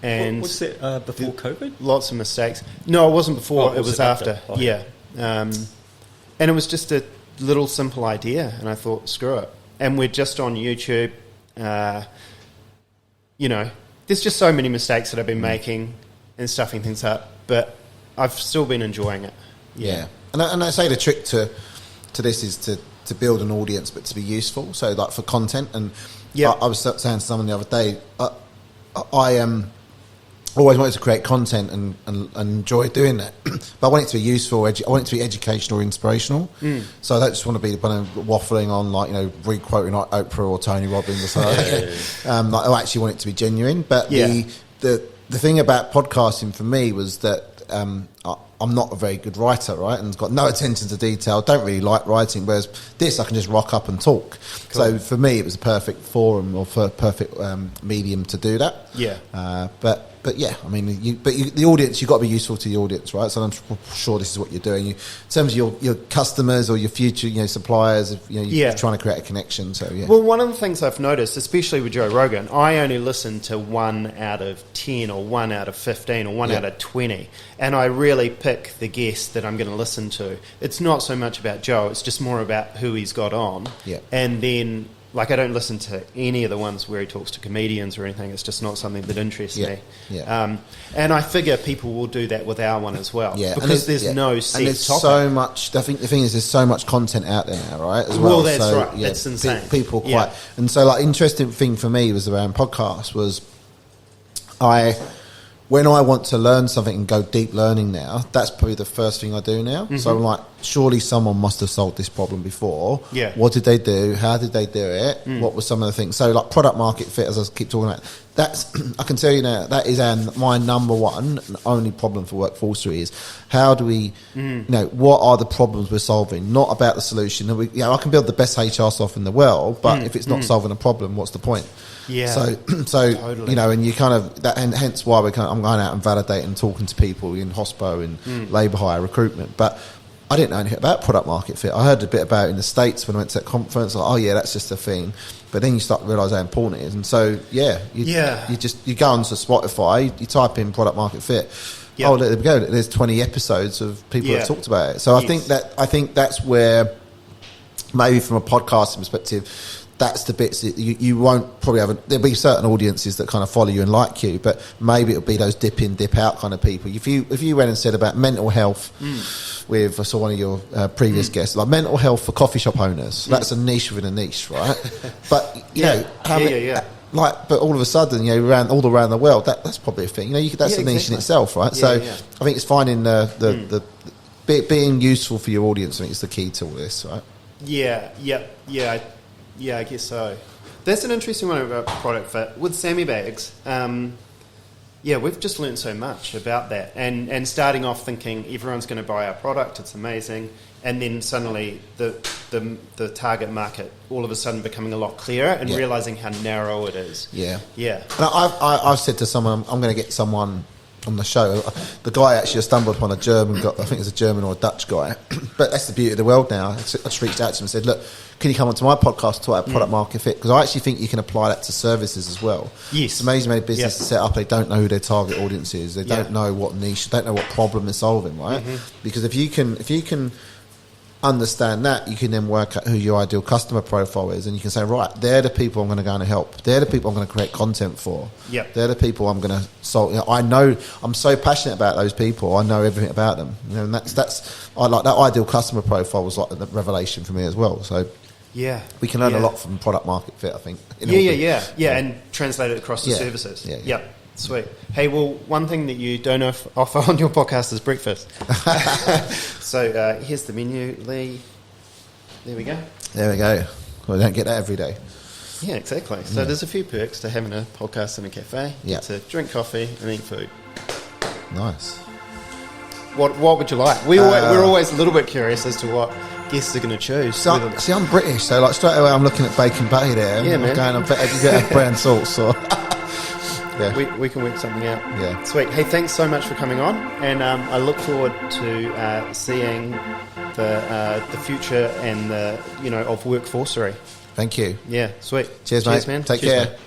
And was it before COVID? Lots of mistakes. No, it wasn't before. It was after. Oh. Yeah. And it was just a little simple idea, and I thought, screw it. And we're just on YouTube. There's just so many mistakes that I've been making and stuffing things up, but I've still been enjoying it. Yeah. And I say the trick to this is to build an audience, but to be useful. So, for content. And I was saying to someone the other day, I always wanted to create content and enjoy doing that. But I want it to be useful. I want it to be educational or inspirational. So I don't just want to be kind of waffling on, re-quoting Oprah or Tony Robbins or something. I actually want it to be genuine. But the thing about podcasting for me was that I'm not a very good writer, right? And got no attention to detail. Don't really like writing. Whereas this, I can just rock up and talk. Cool. So for me, it was a perfect forum or perfect medium to do that. Yeah. But yeah, I mean, the audience, you've got to be useful to the audience, right? So I'm sure this is what you're doing. In terms of your customers or your future, suppliers, you're trying to create a connection. So yeah. Well, one of the things I've noticed, especially with Joe Rogan, I only listen to 1 out of 10 or 1 out of 15 or 1 out of 20, and I really pick the guest that I'm going to listen to. It's not so much about Joe; it's just more about who he's got on. Yeah. And then, I don't listen to any of the ones where he talks to comedians or anything. It's just not something that interests me. Yeah. And I figure people will do that with our one as well. Yeah. Because there's no set and there's topic. so much. I think the thing is, there's so much content out there now, right? As well, that's so, right. It's insane. People quite. And so, interesting thing for me was around podcasts was when I want to learn something and go deep learning now, that's probably the first thing I do now. Mm-hmm. So I'm surely someone must have solved this problem before. Yeah. What did they do? How did they do it? What were some of the things? So like product market fit, as I keep talking about, that's, I can tell you now, that is my number one and only problem for Workforcery is how do we, you know, what are the problems we're solving? Not about the solution. You know, I can build the best HR software in the world, but if it's not solving a problem, what's the point? Yeah. So Totally. you know, and you kind of that, and hence why I'm going out and validating and talking to people in hospo and labour hire recruitment. But I didn't know anything about product market fit. I heard a bit about it in the States when I went to that conference. Like, oh yeah, that's just a thing. But then you start to realise how important it is. And so you go onto Spotify, you type in product market fit. Yep. Oh, there we go. There's 20 episodes of people who have talked about it. So I think that's where maybe from a podcasting perspective, that's the bits that you won't probably have. There'll be certain audiences that kind of follow you and like you, but maybe it'll be those dip in, dip out kind of people. If you went and said about mental health with, I saw one of your previous guests, like mental health for coffee shop owners, that's a niche within a niche, right? But you know, like, but all of a sudden, you know, all around the world, that's probably a thing. You know, that's a niche in itself, right? So I think it's finding the being useful for your audience. I think is the key to all this, right? Yeah, I guess so. That's an interesting one about product fit. With Sammy Bags, we've just learned so much about that. And starting off thinking everyone's going to buy our product, it's amazing. And then suddenly the target market all of a sudden becoming a lot clearer and realising how narrow it is. Yeah. Yeah. And I've said to someone, I'm going to get someone on the show. The guy actually stumbled upon a German guy, I think it's a German or a Dutch guy, but that's the beauty of the world now. I just reached out to him and said, look, can you come onto my podcast to talk about product market fit? Because I actually think you can apply that to services as well. Yes. It's amazing many businesses set up, they don't know who their target audience is, they don't know what niche, they don't know what problem they're solving, right? Because if you can understand that, you can then work out who your ideal customer profile is, and you can say, right, they're the people I'm going to go and help. They're the people I'm going to create content for. Yep. They're the people I'm going to solve. You know, I know, I'm so passionate about those people. I know everything about them. You know, and that's I like that ideal customer profile was like the revelation for me as well. So we can learn a lot from product market fit, I think. And translate it across to services. Yep. Sweet. Hey, well, one thing that you don't offer on your podcast is breakfast. So here's the menu, Lee. There we go. There we go. Well, we don't get that every day. Yeah, exactly. So there's a few perks to having a podcast in a cafe. Yeah. To drink coffee and eat food. Nice. What would you like? We're always a little bit curious as to what guests are going to choose. So, see, I'm British, so like straight away I'm looking at bacon patty there. Yeah, man. I'm going, I bet you get bread and sauce. Or we can work something out. Yeah. Sweet. Hey, thanks so much for coming on, and I look forward to seeing the future and of Workforcery. Thank you. Yeah, sweet. Cheers, mate. man. Take care. Mate.